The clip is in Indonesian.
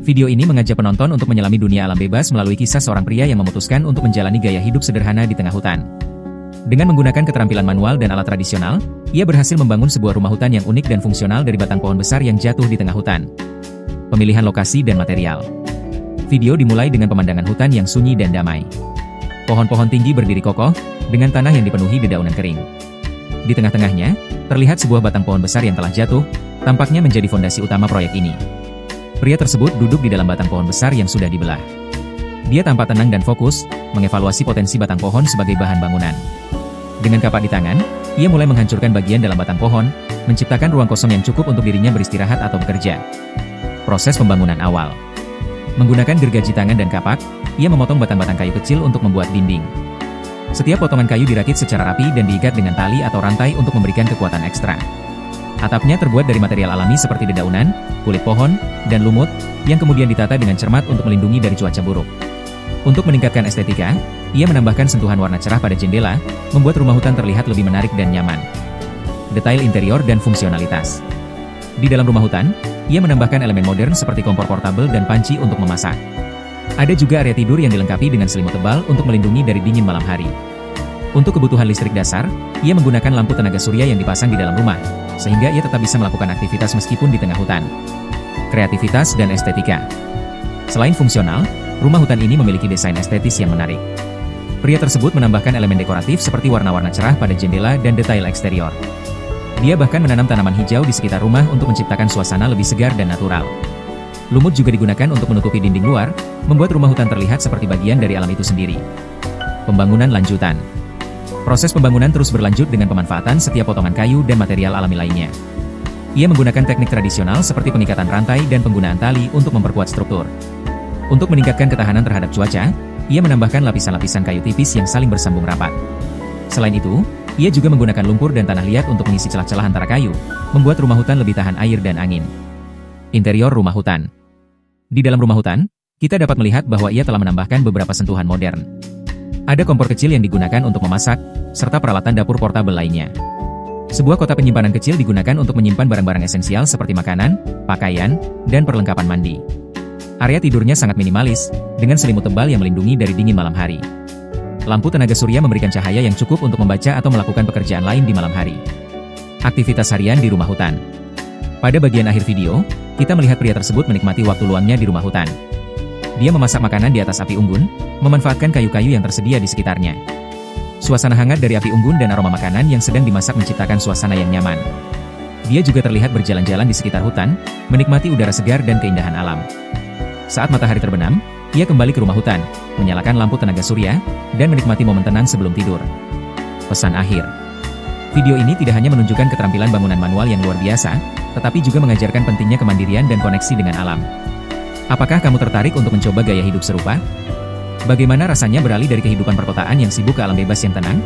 Video ini mengajak penonton untuk menyelami dunia alam bebas melalui kisah seorang pria yang memutuskan untuk menjalani gaya hidup sederhana di tengah hutan. Dengan menggunakan keterampilan manual dan alat tradisional, ia berhasil membangun sebuah rumah hutan yang unik dan fungsional dari batang pohon besar yang jatuh di tengah hutan. Pemilihan lokasi dan material. Video dimulai dengan pemandangan hutan yang sunyi dan damai. Pohon-pohon tinggi berdiri kokoh, dengan tanah yang dipenuhi dedaunan kering. Di tengah-tengahnya, terlihat sebuah batang pohon besar yang telah jatuh, tampaknya menjadi fondasi utama proyek ini. Pria tersebut duduk di dalam batang pohon besar yang sudah dibelah. Dia tampak tenang dan fokus, mengevaluasi potensi batang pohon sebagai bahan bangunan. Dengan kapak di tangan, ia mulai menghancurkan bagian dalam batang pohon, menciptakan ruang kosong yang cukup untuk dirinya beristirahat atau bekerja. Proses pembangunan awal. Menggunakan gergaji tangan dan kapak, ia memotong batang-batang kayu kecil untuk membuat dinding. Setiap potongan kayu dirakit secara rapi dan diikat dengan tali atau rantai untuk memberikan kekuatan ekstra. Atapnya terbuat dari material alami seperti dedaunan, kulit pohon, dan lumut, yang kemudian ditata dengan cermat untuk melindungi dari cuaca buruk. Untuk meningkatkan estetika, ia menambahkan sentuhan warna cerah pada jendela, membuat rumah hutan terlihat lebih menarik dan nyaman. Detail interior dan fungsionalitas. Di dalam rumah hutan, ia menambahkan elemen modern seperti kompor portabel dan panci untuk memasak. Ada juga area tidur yang dilengkapi dengan selimut tebal untuk melindungi dari dingin malam hari. Untuk kebutuhan listrik dasar, ia menggunakan lampu tenaga surya yang dipasang di dalam rumah, sehingga ia tetap bisa melakukan aktivitas meskipun di tengah hutan. Kreativitas dan estetika. Selain fungsional, rumah hutan ini memiliki desain estetis yang menarik. Pria tersebut menambahkan elemen dekoratif seperti warna-warna cerah pada jendela dan detail eksterior. Dia bahkan menanam tanaman hijau di sekitar rumah untuk menciptakan suasana lebih segar dan natural. Lumut juga digunakan untuk menutupi dinding luar, membuat rumah hutan terlihat seperti bagian dari alam itu sendiri. Pembangunan lanjutan. Proses pembangunan terus berlanjut dengan pemanfaatan setiap potongan kayu dan material alami lainnya. Ia menggunakan teknik tradisional seperti pengikatan rantai dan penggunaan tali untuk memperkuat struktur. Untuk meningkatkan ketahanan terhadap cuaca, ia menambahkan lapisan-lapisan kayu tipis yang saling bersambung rapat. Selain itu, ia juga menggunakan lumpur dan tanah liat untuk mengisi celah-celah antara kayu, membuat rumah hutan lebih tahan air dan angin. Interior rumah hutan. Di dalam rumah hutan, kita dapat melihat bahwa ia telah menambahkan beberapa sentuhan modern. Ada kompor kecil yang digunakan untuk memasak, serta peralatan dapur portabel lainnya. Sebuah kotak penyimpanan kecil digunakan untuk menyimpan barang-barang esensial seperti makanan, pakaian, dan perlengkapan mandi. Area tidurnya sangat minimalis, dengan selimut tebal yang melindungi dari dingin malam hari. Lampu tenaga surya memberikan cahaya yang cukup untuk membaca atau melakukan pekerjaan lain di malam hari. Aktivitas harian di rumah hutan. Pada bagian akhir video, kita melihat pria tersebut menikmati waktu luangnya di rumah hutan. Dia memasak makanan di atas api unggun, memanfaatkan kayu-kayu yang tersedia di sekitarnya. Suasana hangat dari api unggun dan aroma makanan yang sedang dimasak menciptakan suasana yang nyaman. Dia juga terlihat berjalan-jalan di sekitar hutan, menikmati udara segar dan keindahan alam. Saat matahari terbenam, ia kembali ke rumah hutan, menyalakan lampu tenaga surya, dan menikmati momen tenang sebelum tidur. Pesan akhir. Video ini tidak hanya menunjukkan keterampilan bangunan manual yang luar biasa, tetapi juga mengajarkan pentingnya kemandirian dan koneksi dengan alam. Apakah kamu tertarik untuk mencoba gaya hidup serupa? Bagaimana rasanya beralih dari kehidupan perkotaan yang sibuk ke alam bebas yang tenang?